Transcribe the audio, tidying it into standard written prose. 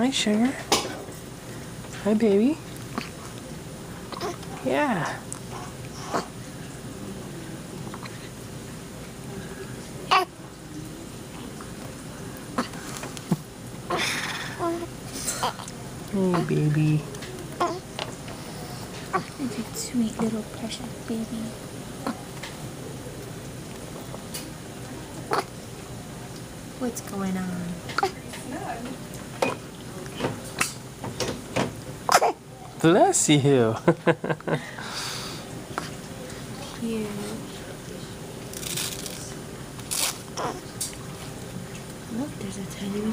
Hi, sugar. Hi, baby. Yeah. Hey, baby. It's a sweet little precious baby. What's going on? Bless you. Cute. Look, there's a tiny little